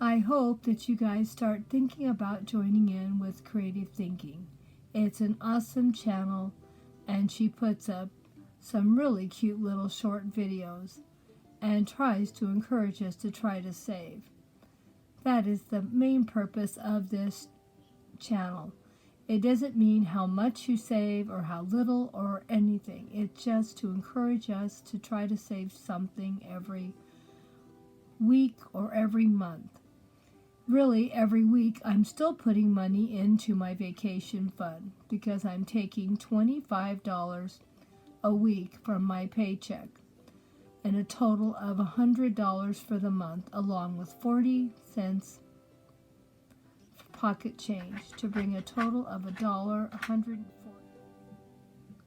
I hope that you guys start thinking about joining in with Creative Thinking. It's an awesome channel, and she puts up some really cute little short videos and tries to encourage us to try to save. That is the main purpose of this channel. It doesn't mean how much you save or how little or anything. It's just to encourage us to try to save something every week or every month. Really, every week I'm still putting money into my vacation fund because I'm taking $25 a week from my paycheck and a total of $100 for the month, along with 40 cents pocket change to bring a total of $1.40.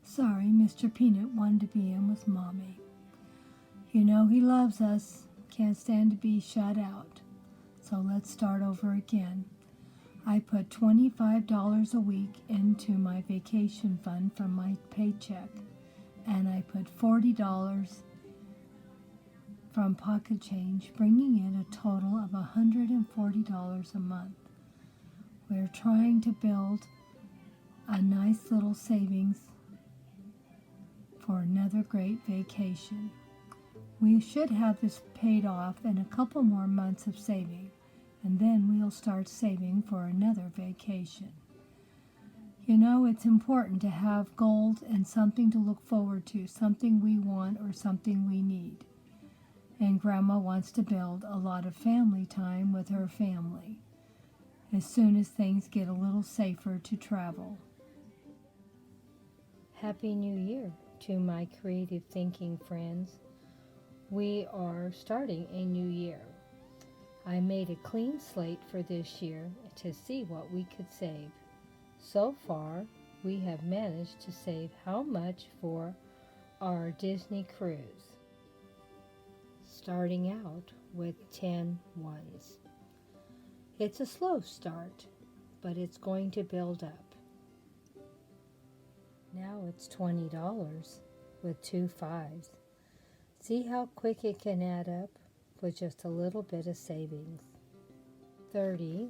Sorry, Mr. Peanut wanted to be in with Mommy. You know he loves us, can't stand to be shut out. So let's start over again. I put $25 a week into my vacation fund from my paycheck, and I put $40 from pocket change, bringing in a total of $140 a month. We're trying to build a nice little savings for another great vacation. We should have this paid off in a couple more months of saving, and then we'll start saving for another vacation. You know, it's important to have goals and something to look forward to, something we want or something we need. And Grandma wants to build a lot of family time with her family as soon as things get a little safer to travel. Happy New Year to my creative thinking friends. We are starting a new year. I made a clean slate for this year to see what we could save. So far, we have managed to save how much for our Disney cruise? Starting out with 10 ones. It's a slow start, but it's going to build up. Now it's $20 with 2 5s. See how quick it can add up with just a little bit of savings. 30,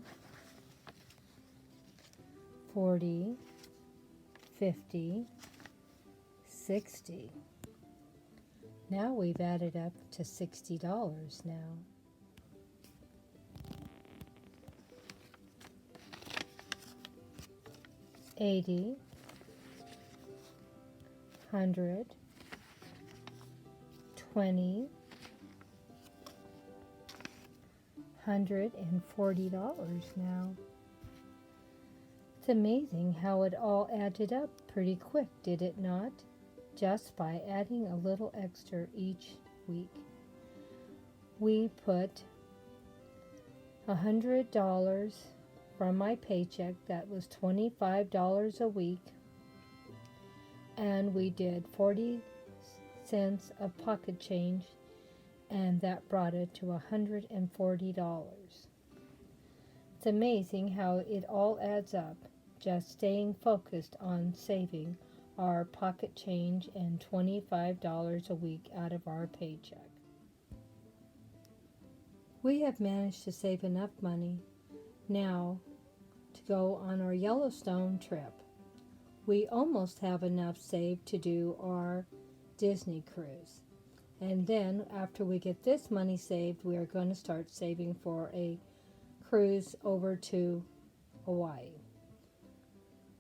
40, 50, 60. Now we've added up to $60 now. $80, $100, $20, $140 now. It's amazing how it all added up pretty quick, did it not? Just by adding a little extra each week. We put $100 from my paycheck, that was $25 a week, and we did 40 cents of pocket change, and that brought it to $140. It's amazing how it all adds up, just staying focused on saving our pocket change and $25 a week out of our paycheck. We have managed to save enough money now to go on our Yellowstone trip. We almost have enough saved to do our Disney cruise. And then after we get this money saved, we are going to start saving for a cruise over to Hawaii.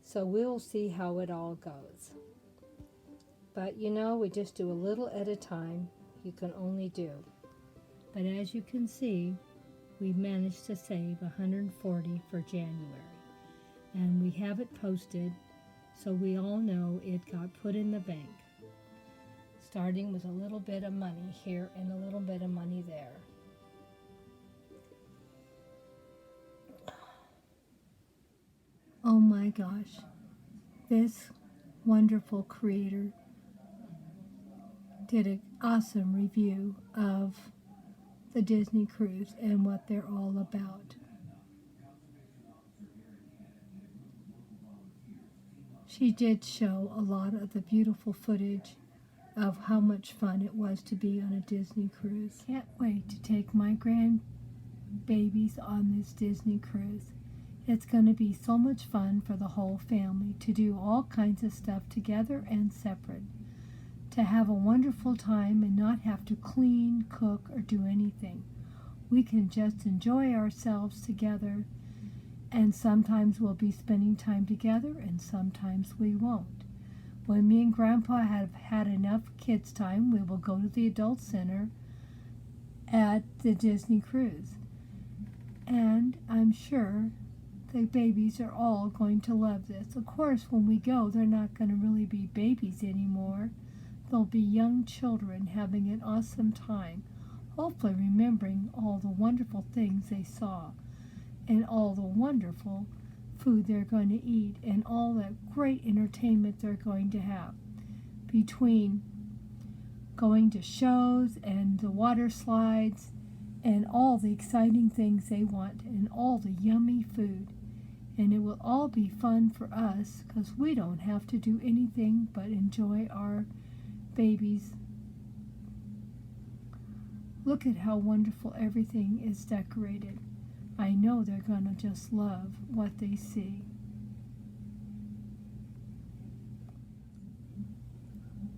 So we'll see how it all goes. But you know, we just do a little at a time. You can only do. But as you can see, we've managed to save $140 for January. And we have it posted so we all know it got put in the bank. Starting with a little bit of money here and a little bit of money there. Oh my gosh, this wonderful creator did an awesome review of the Disney cruise and what they're all about. She did show a lot of the beautiful footage of how much fun it was to be on a Disney cruise. Can't wait to take my grandchildren babies on this Disney cruise. It's going to be so much fun for the whole family to do all kinds of stuff together and separate, to have a wonderful time and not have to clean, cook, or do anything. We can just enjoy ourselves together, and sometimes we'll be spending time together and sometimes we won't. When me and Grandpa have had enough kids time, we will go to the adult center at the Disney cruise. And I'm sure the babies are all going to love this. Of course, when we go, they're not going to really be babies anymore. They'll be young children having an awesome time, hopefully remembering all the wonderful things they saw and all the wonderful food they're going to eat and all that great entertainment they're going to have. Between going to shows and the water slides and all the exciting things they want and all the yummy food. And it will all be fun for us because we don't have to do anything but enjoy our babies. Look at how wonderful everything is decorated. I know they're going to just love what they see.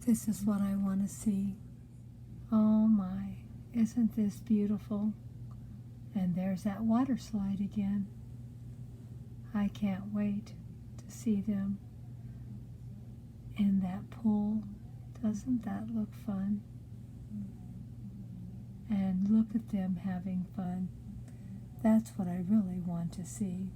This is what I want to see. Oh my, isn't this beautiful? And there's that water slide again. I can't wait to see them in that pool. Doesn't that look fun? And look at them having fun. That's what I really want to see.